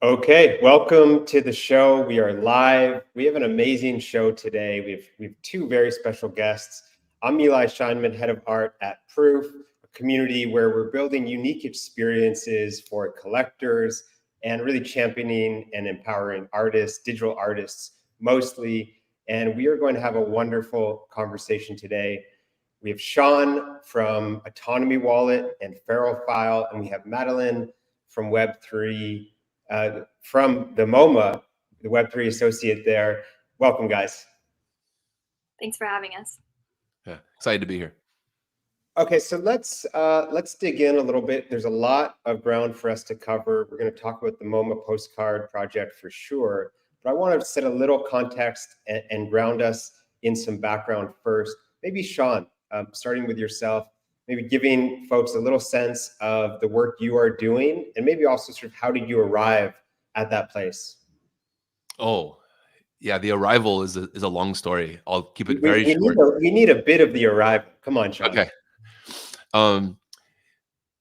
Okay, welcome to the show. We are live. We have an amazing show today. We have two very special guests. I'm Eli Scheinman, head of art at Proof, a community where we're building unique experiences for collectors and really championing and empowering artists, digital artists mostly. And we are going to have a wonderful conversation today. We have Sean from Autonomy Wallet and Feral File, and we have Madeleine from Web3 from the MoMA, the Web3 associate there. Welcome, guys. Thanks for having us. Yeah, excited to be here. Okay, so let's dig in a little bit. There's a lot of ground for us to cover. We're going to talk about the MoMA Postcard project for sure, but I want to set a little context and ground us in some background first. Maybe Sean, starting with yourself, maybe giving folks a little sense of the work you are doing, and maybe also sort of how did you arrive at that place? Oh, yeah, the arrival is a long story. I'll keep it very short. We need a bit of the arrival. Come on, Sean. Okay.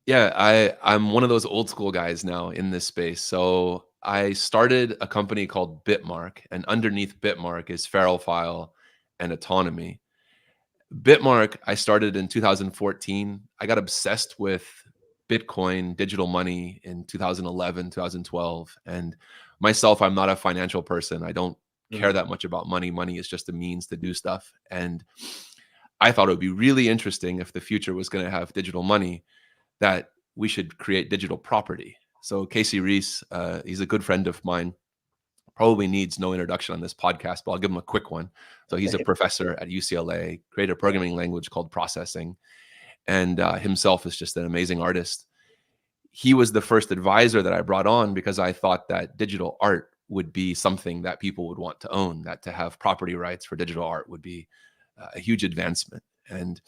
Yeah, I'm one of those old school guys now in this space. So I started a company called Bitmark, and underneath Bitmark is Feral File and Autonomy. Bitmark, I started in 2014. I got obsessed with Bitcoin, digital money in 2011, 2012. And myself, I'm not a financial person. I don't care that much about money. Money is just a means to do stuff. And I thought it would be really interesting if the future was going to have digital money, that we should create digital property. So Casey Reese, he's a good friend of mine, probably needs no introduction on this podcast, but I'll give him a quick one. So he's a professor at UCLA, created a programming language called processing, and himself is just an amazing artist. He was the first advisor that I brought on because I thought that digital art would be something that people would want to own, that to have property rights for digital art would be a huge advancement. And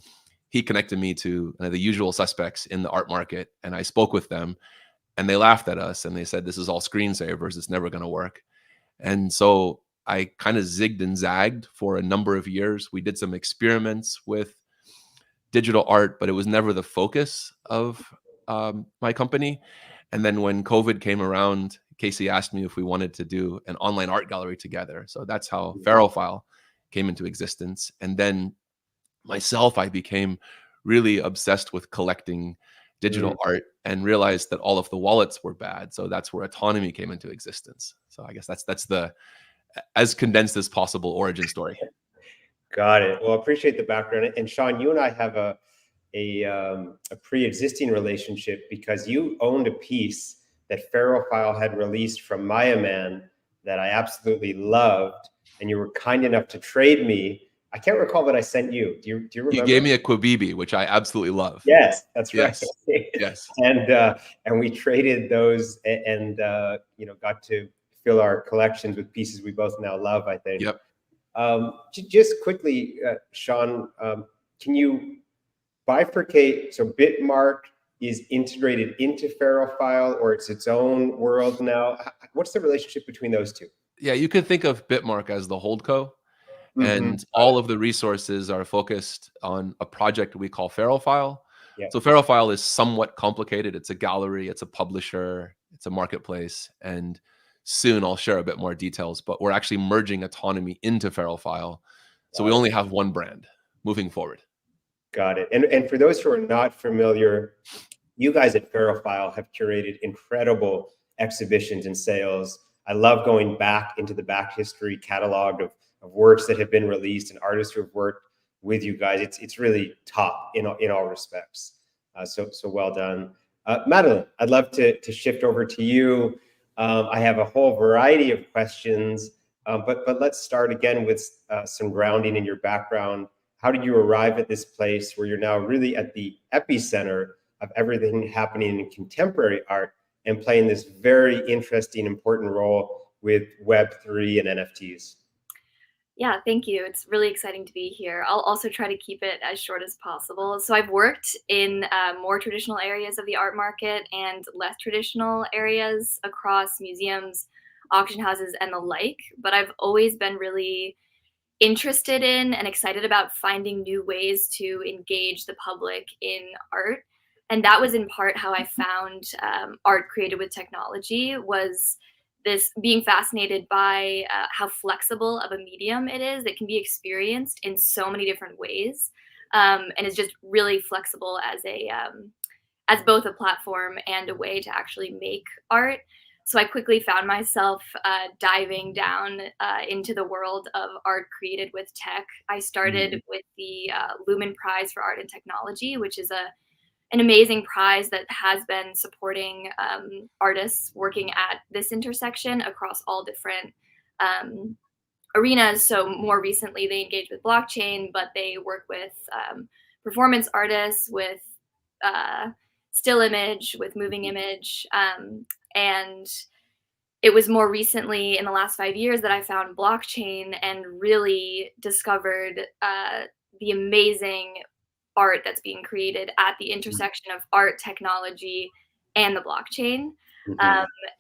he connected me to the usual suspects in the art market, and I spoke with them, and they laughed at us, and they said, this is all screensavers, it's never going to work. And so I kind of zigged and zagged for a number of years. We did some experiments with digital art, but it was never the focus of my company. And then when COVID came around, Casey asked me if we wanted to do an online art gallery together. So that's how Feral File came into existence. And then myself, I became really obsessed with collecting digital art and realized that all of the wallets were bad. So that's where Autonomy came into existence. So I guess that's the as condensed as possible origin story. Got it. Well, appreciate the background. And Sean, you and I have a pre-existing relationship because you owned a piece that Feral File had released from Maya Man that I absolutely loved, and you were kind enough to trade me. I can't recall what I sent you. Do you remember? You gave me a Quibibi, which I absolutely love. Yes, that's right. Yes. And we traded those and got to fill our collections with pieces we both now love, I think. Yep. Just quickly, Sean, can you bifurcate? So Bitmark is integrated into Feral File, or it's its own world now? What's the relationship between those two? Yeah, you can think of Bitmark as the holdco. And all of the resources are focused on a project we call Feral File. So Feral File is somewhat complicated. It's a gallery, it's a publisher, it's a marketplace. And soon I'll share a bit more details, but we're actually merging Autonomy into Feral File. So we only have one brand moving forward. Got it. And for those who are not familiar, you guys at Feral File have curated incredible exhibitions and sales. I love going back into the back history catalog of works that have been released and artists who have worked with you guys. It's really top in all respects. So well done. Madeleine, I'd love to shift over to you. I have a whole variety of questions, but let's start again with some grounding in your background. How did you arrive at this place where you're now really at the epicenter of everything happening in contemporary art and playing this very interesting, important role with Web3 and NFTs? Yeah, thank you. It's really exciting to be here. I'll also try to keep it as short as possible. So I've worked in more traditional areas of the art market and less traditional areas across museums, auction houses, and the like. But I've always been really interested in and excited about finding new ways to engage the public in art. And that was in part how I found art created with technology, was this being fascinated by how flexible of a medium it is that can be experienced in so many different ways, and is just really flexible as both a platform and a way to actually make art. So I quickly found myself diving down into the world of art created with tech. I started with the Lumen Prize for Art and Technology, which is an amazing prize that has been supporting artists working at this intersection across all different arenas. So more recently, they engage with blockchain, but they work with performance artists, with still image, with moving image. And it was more recently in the last 5 years that I found blockchain and really discovered the amazing art that's being created at the intersection of art, technology, and the blockchain.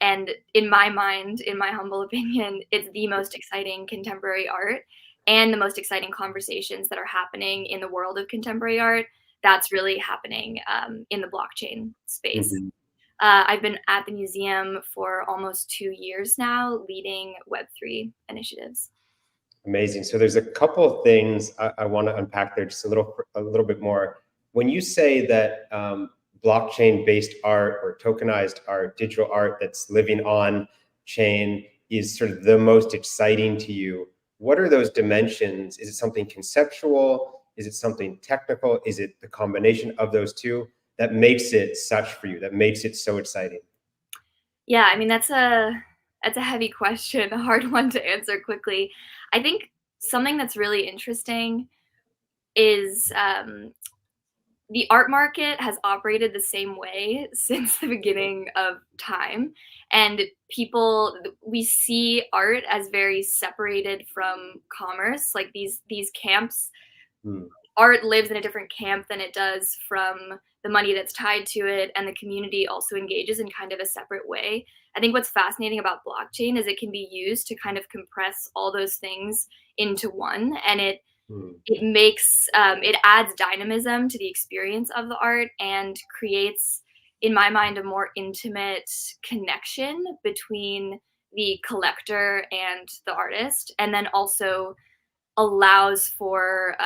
And in my mind, in my humble opinion, it's the most exciting contemporary art and the most exciting conversations that are happening in the world of contemporary art. That's really happening in the blockchain space. I've been at the museum for almost 2 years now, leading Web3 initiatives. Amazing. So there's a couple of things I want to unpack there just a little bit more. When you say that blockchain-based art or tokenized art, digital art that's living on chain is sort of the most exciting to you, what are those dimensions? Is it something conceptual? Is it something technical? Is it the combination of those two that makes it such for you, that makes it so exciting? Yeah, I mean, that's a heavy question, a hard one to answer quickly. I think something that's really interesting is the art market has operated the same way since the beginning of time. And we see art as very separated from commerce, like these camps. Art lives in a different camp than it does from the money that's tied to it, and the community also engages in kind of a separate way. I think what's fascinating about blockchain is it can be used to kind of compress all those things into one, and it makes it adds dynamism to the experience of the art and creates, in my mind, a more intimate connection between the collector and the artist, and then also allows for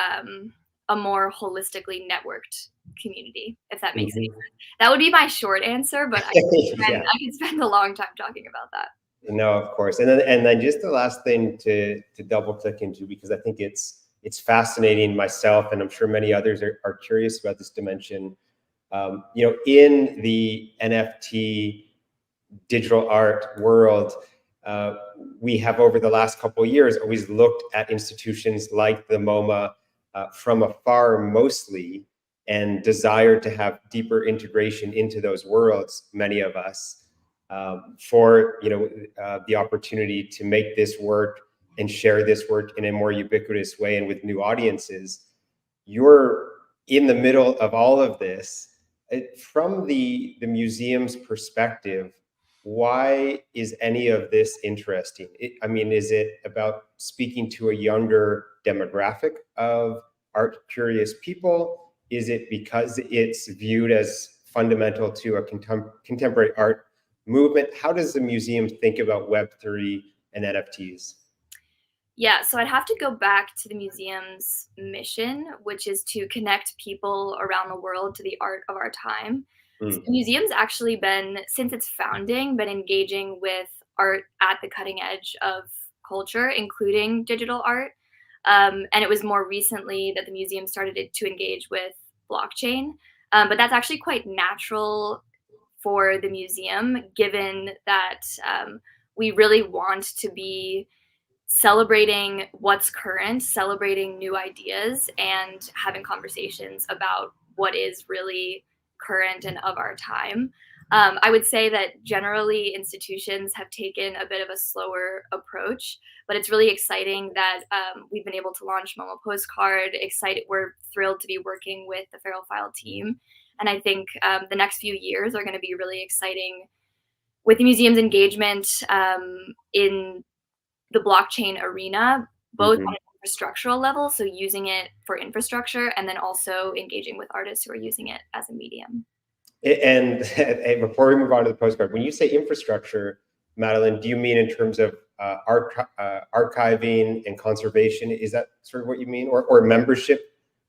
a more holistically networked community, if that makes any sense. That would be my short answer, but I could spend a long time talking about that. No, of course. And then just the last thing to double click into, because I think it's fascinating myself, and I'm sure many others are curious about this dimension. In the NFT digital art world, we have over the last couple of years always looked at institutions like the MoMA from afar mostly, and desired to have deeper integration into those worlds, many of us, for the opportunity to make this work and share this work in a more ubiquitous way and with new audiences. You're in the middle of all of this. From the museum's perspective, why is any of this interesting? Is it about speaking to a younger demographic of art curious people? Is it because it's viewed as fundamental to a contemporary art movement? How does the museum think about Web3 and NFTs? Yeah, so I'd have to go back to the museum's mission, which is to connect people around the world to the art of our time. So the museum's actually been, since its founding, been engaging with art at the cutting edge of culture, including digital art. And it was more recently that the museum started to engage with blockchain. But that's actually quite natural for the museum, given that we really want to be celebrating what's current, celebrating new ideas, and having conversations about what is really current and of our time. I would say that generally institutions have taken a bit of a slower approach, but it's really exciting that we've been able to launch MoMA Postcard. We're thrilled to be working with the Ferrophile team. And I think the next few years are going to be really exciting with the museum's engagement in the blockchain arena, both on an infrastructural level, so using it for infrastructure, and then also engaging with artists who are using it as a medium. And before we move on to the postcard, when you say infrastructure, Madeleine, do you mean in terms of archiving and conservation? Is that sort of what you mean, or membership,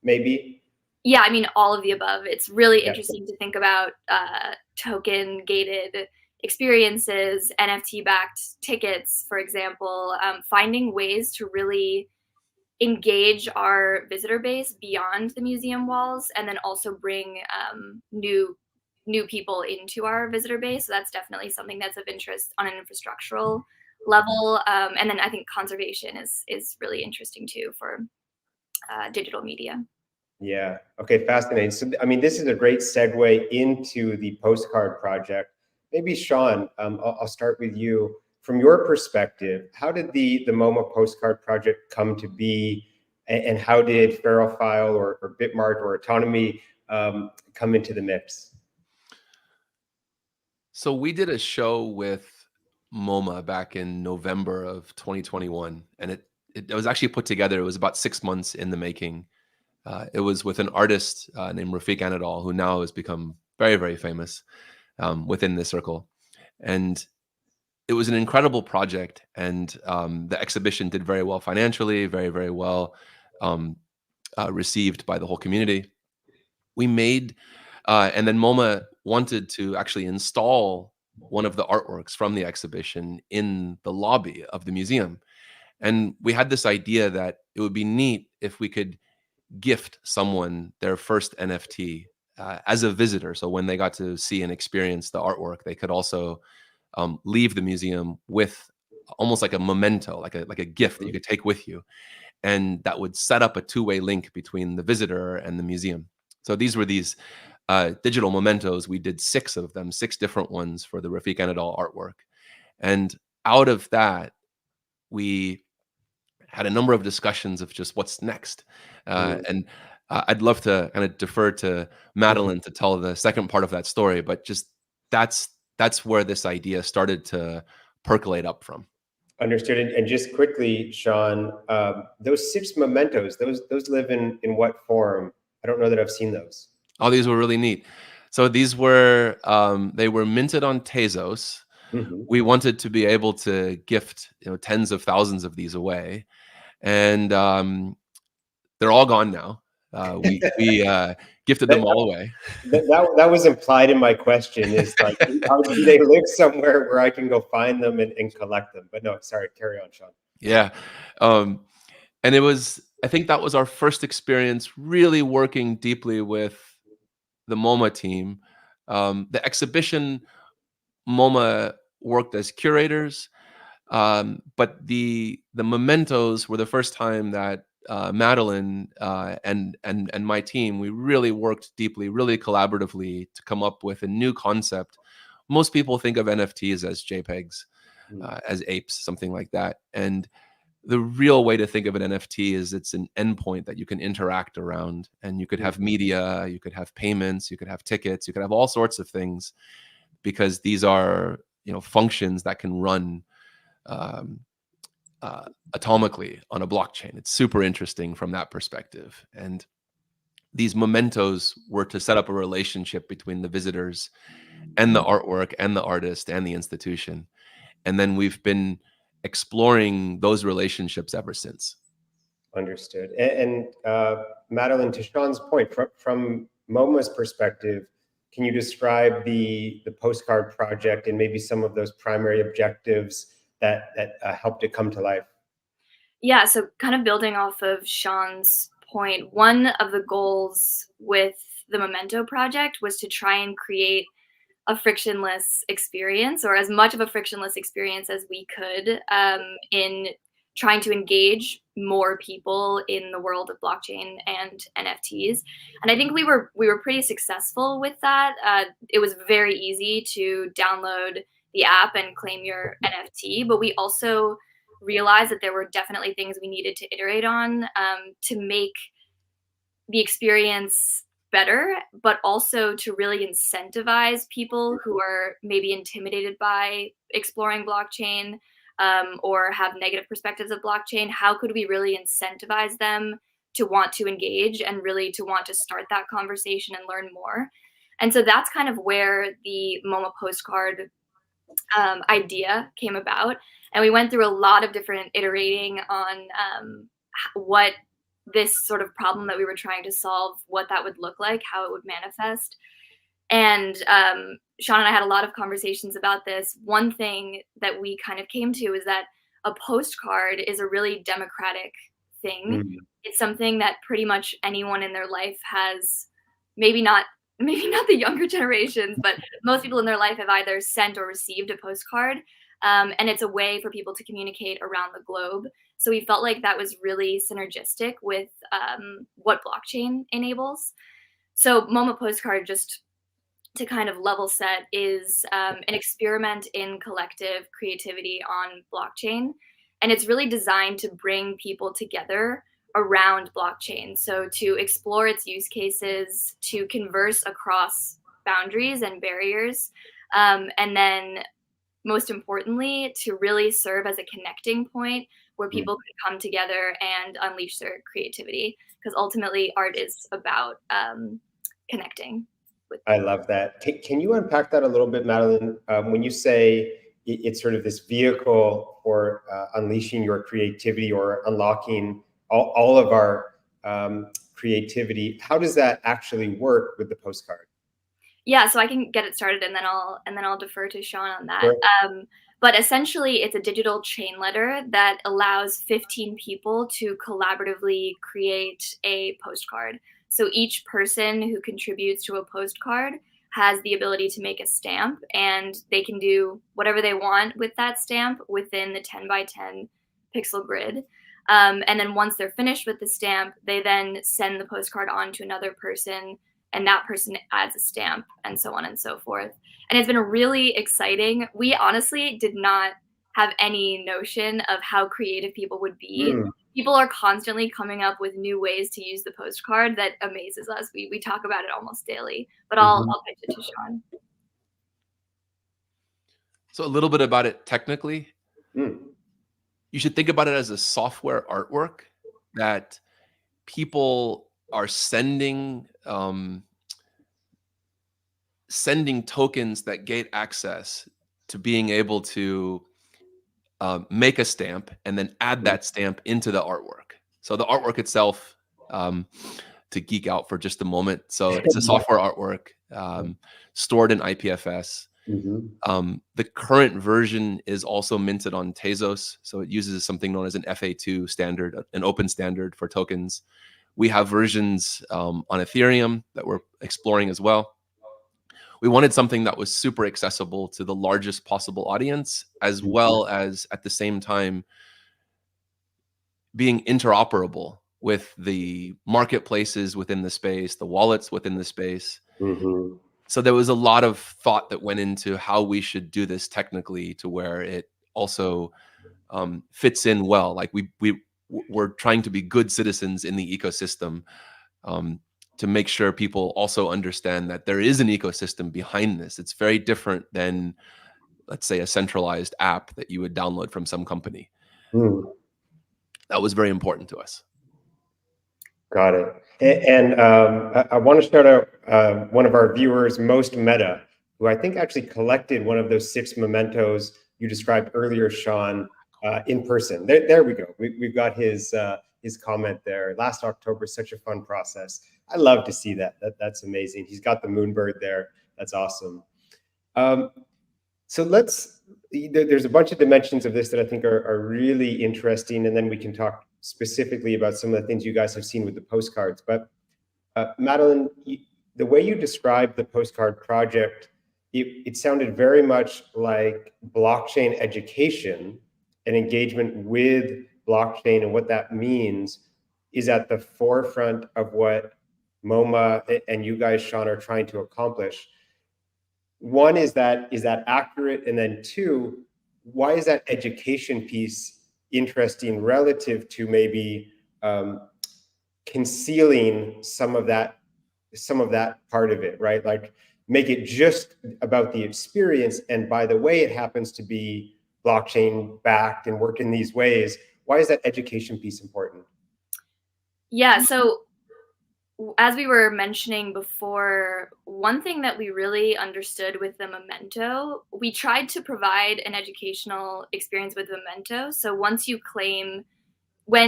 maybe? Yeah, I mean, all of the above. It's really interesting to think about token gated experiences, NFT backed tickets, for example, finding ways to really engage our visitor base beyond the museum walls, and then also bring new people into our visitor base. So that's definitely something that's of interest on an infrastructural level. And then I think conservation is really interesting too for digital media. Yeah. Okay. Fascinating. So, I mean, this is a great segue into the postcard project. Maybe Sean, I'll start with you. From your perspective, how did the MoMA Postcard project come to be, and how did Ferrophile or Bitmark or Autonomy come into the mix? So we did a show with MoMA back in November of 2021, and it was actually put together. It was about 6 months in the making. It was with an artist named Rafiq Anadol, who now has become very, very famous within this circle. And it was an incredible project. And the exhibition did very well financially, very, very well received by the whole community. We made, and then MoMA wanted to actually install one of the artworks from the exhibition in the lobby of the museum. And we had this idea that it would be neat if we could gift someone their first NFT as a visitor. So when they got to see and experience the artwork, they could also leave the museum with almost like a memento, like a gift that you could take with you, and that would set up a two-way link between the visitor and the museum. So these were these digital mementos. We did 6 of them, 6 different ones for the Rafiq Anadol artwork, and out of that, we had a number of discussions of just what's next. And I'd love to kind of defer to Madeleine to tell the second part of that story, but just that's where this idea started to percolate up from. Understood. And just quickly, Sean, those 6 mementos, those live in what form? I don't know that I've seen those. Oh, these were really neat. So these were they were minted on Tezos. We wanted to be able to gift tens of thousands of these away, and they're all gone now. We gifted them all away. That was implied in my question, is like, how do they live somewhere where I can go find them and collect them? But no, sorry, carry on, Sean. Yeah. And it was, I think that was our first experience really working deeply with the MoMA team. The exhibition, MoMA worked as curators, but the mementos were the first time that Madeleine and my team, we really worked deeply, really collaboratively to come up with a new concept. Most people think of NFTs as JPEGs, as apes, something like that. And the real way to think of an NFT is it's an endpoint that you can interact around, and you could have media, you could have payments, you could have tickets, you could have all sorts of things, because these are functions that can run atomically on a blockchain. It's super interesting from that perspective. And these mementos were to set up a relationship between the visitors and the artwork and the artist and the institution. And then we've been exploring those relationships ever since. Understood. And Madeleine, to Sean's point, from MoMA's perspective, can you describe the postcard project and maybe some of those primary objectives that helped it come to life? Yeah, so kind of building off of Sean's point, one of the goals with the Memento project was to try and create a frictionless experience, or as much of a frictionless experience as we could, in trying to engage more people in the world of blockchain and NFTs. And I think we were pretty successful with that. It was very easy to download the app and claim your NFT, but we also realized that there were definitely things we needed to iterate on to make the experience better, but also to really incentivize people who are maybe intimidated by exploring blockchain or have negative perspectives of blockchain. How could we really incentivize them to want to engage and really to want to start that conversation and learn more? And so that's kind of where the MoMA Postcard idea came about. And we went through a lot of different iterating on what this sort of problem that we were trying to solve, what that would look like, how it would manifest. And Sean and I had a lot of conversations about this. One thing that we kind of came to is that a postcard is a really democratic thing. Mm. It's something that pretty much anyone in their life has, maybe not the younger generations, but most people in their life have either sent or received a postcard. And it's a way for people to communicate around the globe. So we felt like that was really synergistic with what blockchain enables. So MoMA Postcard, just to kind of level set, is an experiment in collective creativity on blockchain. And it's really designed to bring people together around blockchain. So to explore its use cases, to converse across boundaries and barriers, and then most importantly, to really serve as a connecting point where people can come together and unleash their creativity. Because ultimately, art is about connecting. I love that. Can you unpack that a little bit, Madeleine? When you say it's sort of this vehicle for unleashing your creativity or unlocking all of our creativity, how does that actually work with the postcard? Yeah, so I can get it started, and then I'll defer to Sean on that. Sure. But essentially, it's a digital chain letter that allows 15 people to collaboratively create a postcard. So each person who contributes to a postcard has the ability to make a stamp, and they can do whatever they want with that stamp within the 10 by 10 pixel grid. And then once they're finished with the stamp, they then send the postcard on to another person, and that person adds a stamp, and so on and so forth. And it's been really exciting. We honestly did not have any notion of how creative people would be. Mm. People are constantly coming up with new ways to use the postcard that amazes us. We talk about it almost daily, but I'll pitch it to Sean. So a little bit about it technically. Mm. You should think about it as a software artwork that people are sending tokens that gate access to being able to make a stamp and then add that stamp into the artwork. So the artwork itself, to geek out for just a moment. So it's a software artwork stored in IPFS. The current version is also minted on Tezos. So it uses something known as an FA2 standard, an open standard for tokens. We have versions on Ethereum that we're exploring as well. We wanted something that was super accessible to the largest possible audience, as well as at the same time being interoperable with the marketplaces within the space, the wallets within the space. So there was a lot of thought that went into how we should do this technically to where it also fits in well. Like we're trying to be good citizens in the ecosystem, to make sure people also understand that there is an ecosystem behind this. It's very different than, let's say, a centralized app that you would download from some company. That was very important to us. Got it. And I want to shout out one of our viewers, Most Meta, who I think actually collected one of those 6 mementos you described earlier, Sean, in person. There we go. We've got his comment there. Last October, such a fun process. I love to see that. That's amazing. He's got the moonbird there. That's awesome. So there's a bunch of dimensions of this that I think are really interesting, and then we can talk specifically about some of the things you guys have seen with the postcards. But Madeleine, the way you described the postcard project, it sounded very much like blockchain education and engagement with blockchain and what that means is at the forefront of what MoMA and you guys, Sean, are trying to accomplish. One, is that accurate? And then 2, why is that education piece interesting relative to maybe concealing some of that part of it, right? Like make it just about the experience. And by the way, it happens to be blockchain backed and work in these ways. Why is that education piece important? Yeah, so as we were mentioning before, one thing that we really understood with the memento, we tried to provide an educational experience with memento. So when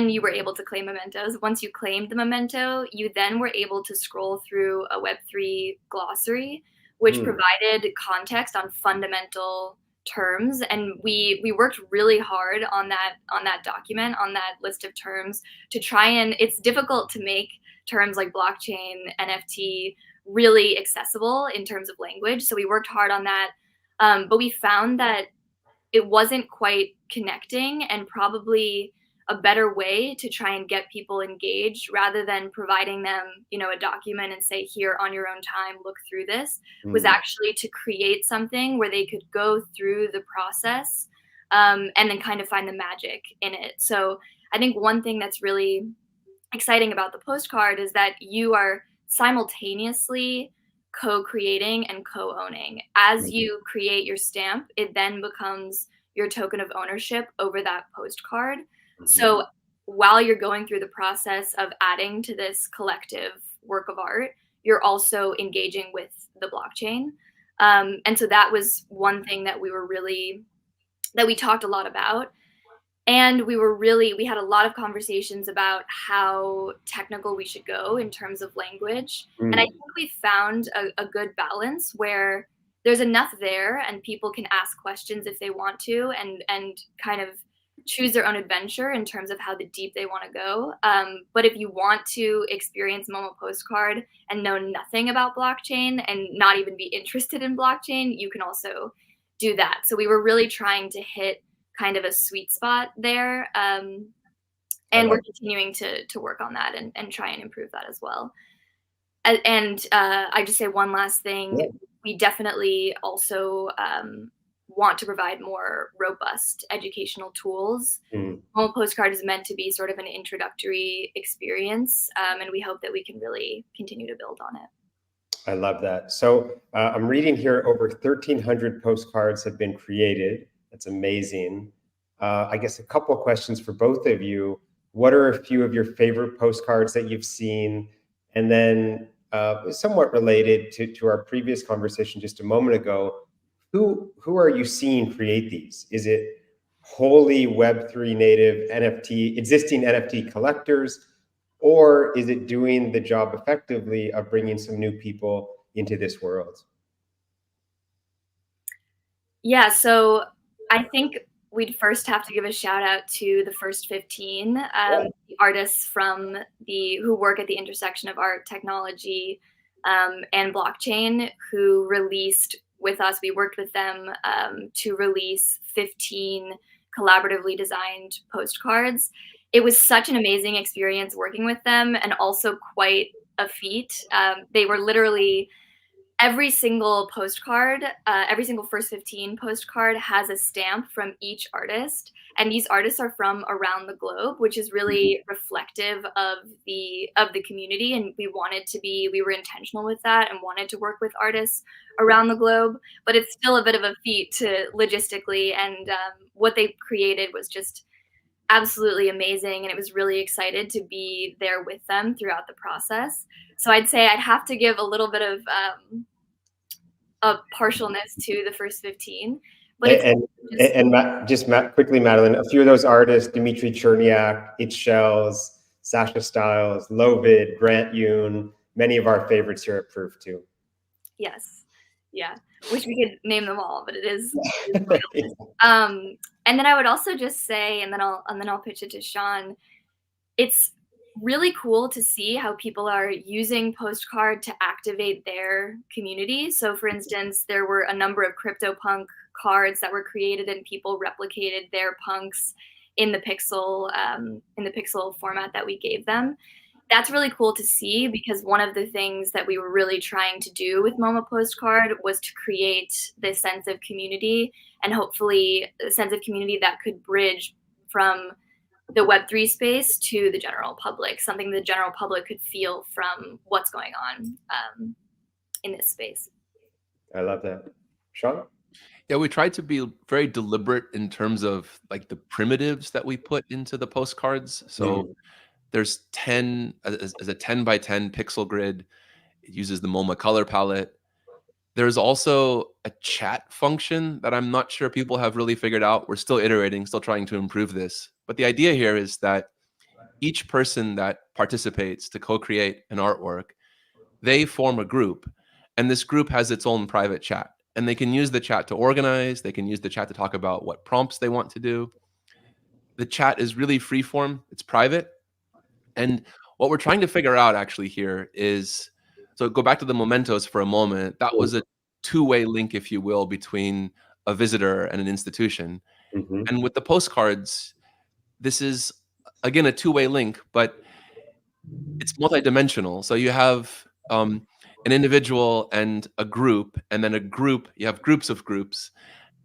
you were able to claim mementos, once you claimed the memento, you then were able to scroll through a Web3 glossary, which provided context on fundamental terms. And we worked really hard on that document, on that list of terms, to try and it's difficult to make terms like blockchain, NFT really accessible in terms of language. So we worked hard on that. But we found that it wasn't quite connecting, and probably a better way to try and get people engaged rather than providing them, a document and say, here on your own time, look through this, was actually to create something where they could go through the process, and then kind of find the magic in it. So I think one thing that's really exciting about the postcard is that you are simultaneously co-creating and co-owning. As you create your stamp, it then becomes your token of ownership over that postcard. So while you're going through the process of adding to this collective work of art, you're also engaging with the blockchain. And so that was one thing that we talked a lot about. And we had a lot of conversations about how technical we should go in terms of language. And I think we found a good balance where there's enough there and people can ask questions if they want to, and kind of choose their own adventure in terms of how deep they want to go. But if you want to experience MoMA Postcard and know nothing about blockchain and not even be interested in blockchain, you can also do that. So we were really trying to hit kind of a sweet spot there. And we're continuing to work on that and try and improve that as well. And I just say one last thing. Yeah. We definitely also want to provide more robust educational tools. MoMA Postcard is meant to be sort of an introductory experience, and we hope that we can really continue to build on it. I love that. So I'm reading here over 1,300 postcards have been created. That's amazing. I guess a couple of questions for both of you. What are a few of your favorite postcards that you've seen? And then somewhat related to our previous conversation just a moment ago, who are you seeing create these? Is it wholly Web3 native existing NFT collectors, or is it doing the job effectively of bringing some new people into this world? Yeah, so I think we'd first have to give a shout out to the first 15 the artists who work at the intersection of art, technology, and blockchain, who released with us. We worked with them to release 15 collaboratively designed postcards. It was such an amazing experience working with them, and also quite a feat. They were literally every single postcard, every single first 15 postcard has a stamp from each artist. And these artists are from around the globe, which is really reflective of the community. And we were intentional with that and wanted to work with artists around the globe. But it's still a bit of a feat to logistically, and what they created was just absolutely amazing. And it was really excited to be there with them throughout the process. So I'd say I'd have to give a little bit of partialness to the first 15. But quickly, Madeleine, a few of those artists: Dmitry Cherniak, It Shells, Sasha Stiles, Lovid, Grant Yoon, many of our favorites here at Proof too. Yes, yeah. Wish we could name them all, but it is. And then I would also just say, and then I'll pitch it to Sean. It's really cool to see how people are using Postcard to activate their community. So for instance, there were a number of CryptoPunk cards that were created, and people replicated their punks in the pixel format that we gave them. That's really cool to see, because one of the things that we were really trying to do with MoMA Postcard was to create this sense of community, and hopefully a sense of community that could bridge from the Web3 space to the general public, something the general public could feel from what's going on in this space. I love that. Sean? Yeah, we tried to be very deliberate in terms of like the primitives that we put into the postcards. So There's 10 as a 10 by 10 pixel grid. It uses the MoMA color palette. There's also a chat function that I'm not sure people have really figured out. We're still iterating, still trying to improve this. But the idea here is that each person that participates to co-create an artwork, they form a group, and this group has its own private chat. And they can use the chat to organize, they can use the chat to talk about what prompts they want to do. The chat is really freeform, it's private. And what we're trying to figure out actually here is, so go back to the mementos for a moment. That was a two-way link, if you will, between a visitor and an institution. Mm-hmm. And with the postcards, this is again a two-way link, but it's multidimensional. So you have an individual and a group, and then a group, you have groups of groups,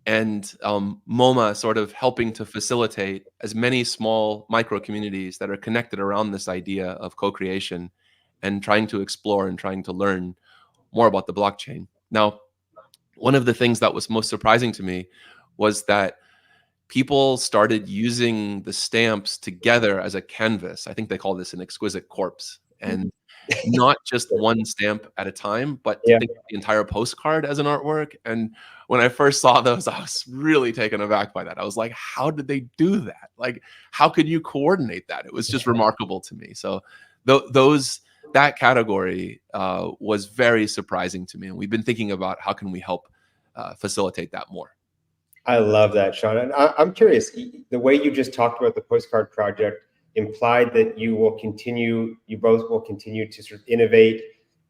and MoMA sort of helping to facilitate as many small micro communities that are connected around this idea of co-creation and trying to explore and trying to learn more about the blockchain. Now, one of the things that was most surprising to me was that people started using the stamps together as a canvas. I think they call this an exquisite corpse. And not just one stamp at a time, but to think of the entire postcard as an artwork. And when I first saw those, I was really taken aback by that. I was like, how did they do that? Like, how could you coordinate that? It was just remarkable to me. So that category was very surprising to me. And we've been thinking about how can we help facilitate that more. I love that, Sean. And I'm curious, the way you just talked about the postcard project implied that you both will continue to sort of innovate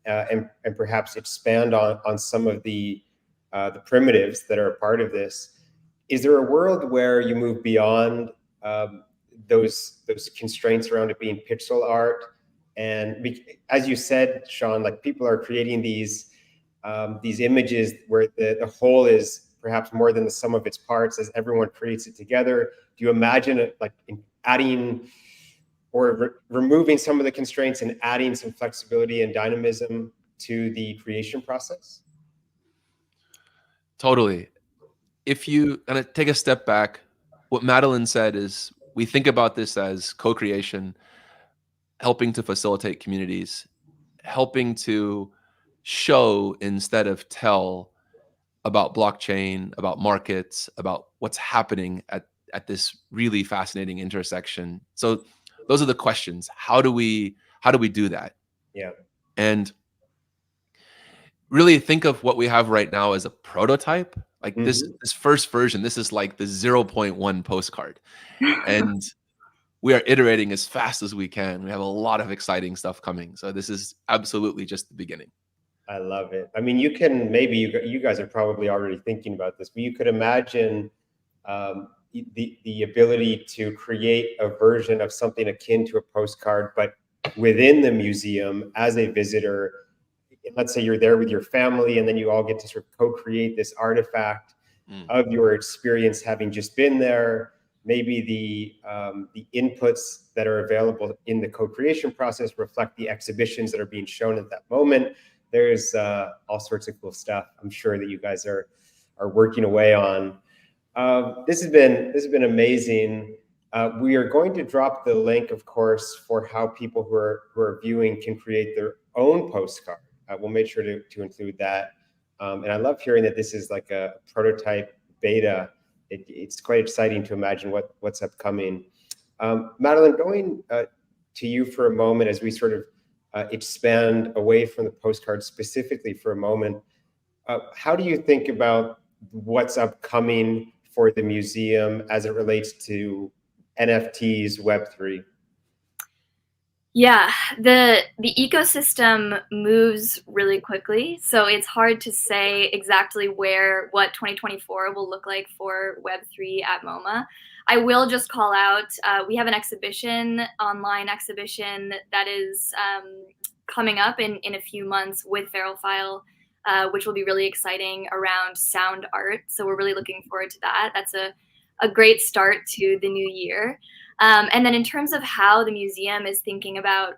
and perhaps expand on some of the primitives that are a part of this. Is there a world where you move beyond those constraints around it being pixel art? And as you said, Sean, like people are creating these images where the whole is perhaps more than the sum of its parts as everyone creates it together. Do you imagine it like adding or removing some of the constraints and adding some flexibility and dynamism to the creation process? Totally. If you kind of take a step back, what Madeleine said is we think about this as co-creation, helping to facilitate communities, helping to show instead of tell about blockchain, about markets, about what's happening at this really fascinating intersection. So those are the questions. How do we do that? Yeah. And really think of what we have right now as a prototype. Like this first version, this is like the 0.1 postcard. And we are iterating as fast as we can. We have a lot of exciting stuff coming. So this is absolutely just the beginning. I love it. I mean, you guys are probably already thinking about this, but you could imagine the ability to create a version of something akin to a postcard, but within the museum as a visitor. Let's say you're there with your family, and then you all get to sort of co-create this artifact of your experience having just been there. Maybe the inputs that are available in the co-creation process reflect the exhibitions that are being shown at that moment. There's all sorts of cool stuff I'm sure that you guys are working away on. This has been amazing. We are going to drop the link, of course, for how people who are viewing can create their own postcard. We'll make sure to include that. And I love hearing that this is like a prototype beta. It's quite exciting to imagine what's upcoming. Madeleine, going to you for a moment as we sort of expand away from the postcard specifically for a moment. How do you think about what's upcoming for the museum as it relates to NFTs, Web3? Yeah, the ecosystem moves really quickly, so it's hard to say exactly what 2024 will look like for Web3 at MoMA. I will just call out, we have an online exhibition that is coming up in a few months with FeralFile, which will be really exciting around sound art. So we're really looking forward to that. That's a great start to the new year. And then in terms of how the museum is thinking about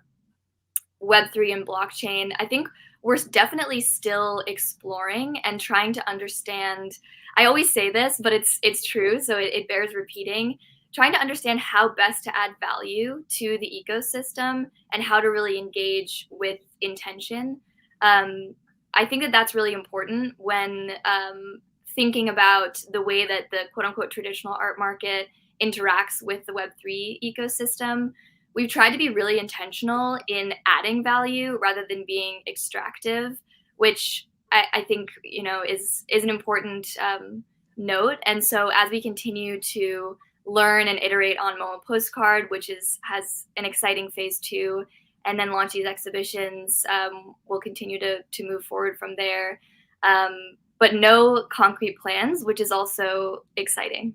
Web3 and blockchain, I think we're definitely still exploring and trying to understand. I always say this, but it's true, so it bears repeating. trying to understand how best to add value to the ecosystem and how to really engage with intention. I think that that's really important when thinking about the way that the quote unquote traditional art market interacts with the Web3 ecosystem. We've tried to be really intentional in adding value rather than being extractive, which I think, you know, is an important note. And so as we continue to learn and iterate on MoMA Postcard, which has an exciting phase 2, and then launch these exhibitions, we'll continue to move forward from there. But no concrete plans, which is also exciting.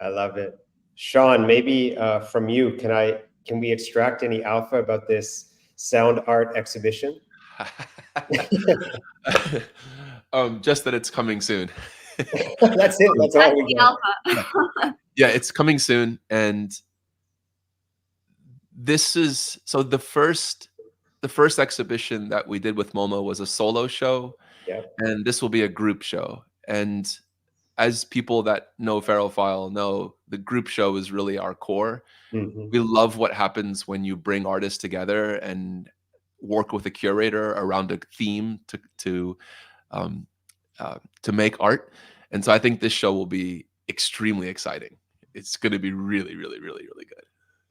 I love it. Sean, maybe from you, can we extract any alpha about this sound art exhibition? Just that it's coming soon. That's it. That's all we got. Yeah, it's coming soon. And this is, so the first exhibition that we did with MoMA was a solo show. Yeah. And this will be a group show. And as people that know Ferrophile know, the group show is really our core. Mm-hmm. We love what happens when you bring artists together and work with a curator around a theme to make art. And so I think this show will be extremely exciting. It's going to be really, really, really, really good.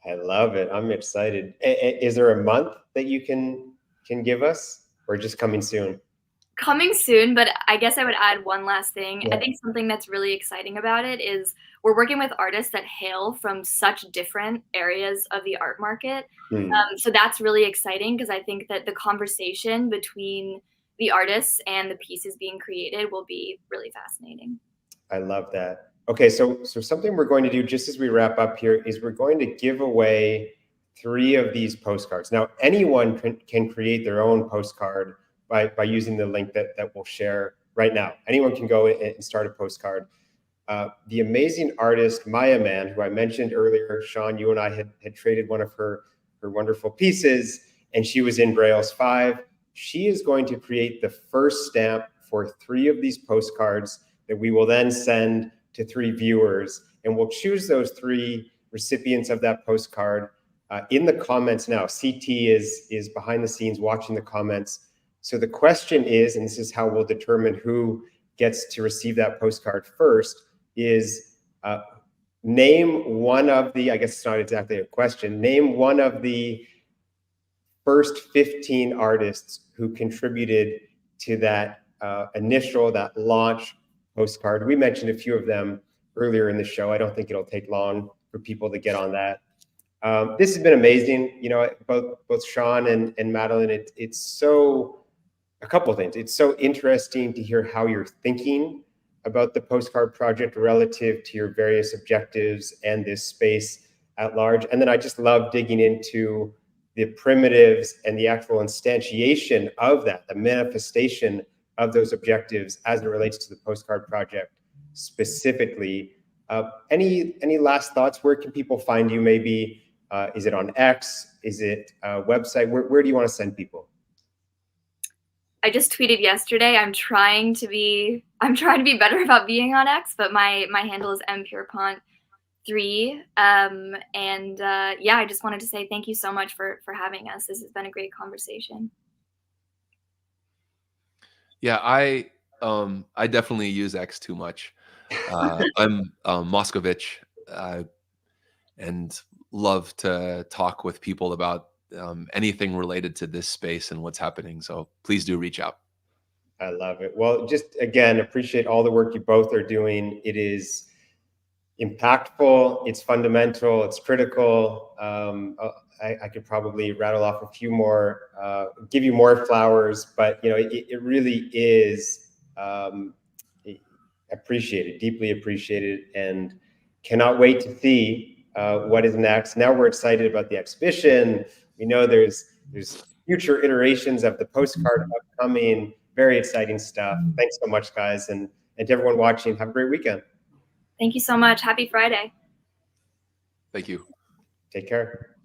I love it. I'm excited. Is there a month that you can give us, or just coming soon? Coming soon, but I guess I would add one last thing. Yeah. I think something that's really exciting about it is we're working with artists that hail from such different areas of the art market. So that's really exciting because I think that the conversation between the artists and the pieces being created will be really fascinating. I love that. Okay, so something we're going to do just as we wrap up here is we're going to give away 3 of these postcards. Now, anyone can create their own postcard by using the link that we'll share right now. Anyone can go and start a postcard. The amazing artist Maya Man, who I mentioned earlier, Sean, you and I had traded one of her wonderful pieces, and she was in Braille's 5. She is going to create the first stamp for 3 of these postcards that we will then send to 3 viewers, and we'll choose those 3 recipients of that postcard in the comments now. CT is behind the scenes watching the comments. So the question is, and this is how we'll determine who gets to receive that postcard first, is name one of the, I guess it's not exactly a question, name one of the first 15 artists who contributed to that that launch postcard. We mentioned a few of them earlier in the show. I don't think it'll take long for people to get on that. This has been amazing. You know, both Sean and Madeleine, it's so, a couple of things. It's so interesting to hear how you're thinking about the postcard project relative to your various objectives and this space at large. And then I just love digging into the primitives and the actual instantiation of that, the manifestation of those objectives as it relates to the postcard project specifically. Any last thoughts? Where can people find you? Maybe is it on X? Is it a website? Where do you want to send people? I just tweeted yesterday. I'm trying to be better about being on X, but my handle is Pierpont3. Yeah, I just wanted to say thank you so much for having us. This has been a great conversation. Yeah, I definitely use X too much. I'm Moskovich, and love to talk with people about anything related to this space and what's happening. So please do reach out. I love it. Well, just again, appreciate all the work you both are doing. It is impactful, it's fundamental, it's critical. I could probably rattle off a few more, give you more flowers, but you know, it really is appreciated, deeply appreciated, and cannot wait to see what is next. Now we're excited about the exhibition. We know there's future iterations of the postcard upcoming. Very exciting stuff. Thanks so much, guys, and to everyone watching. Have a great weekend. Thank you so much. Happy Friday. Thank you. Take care.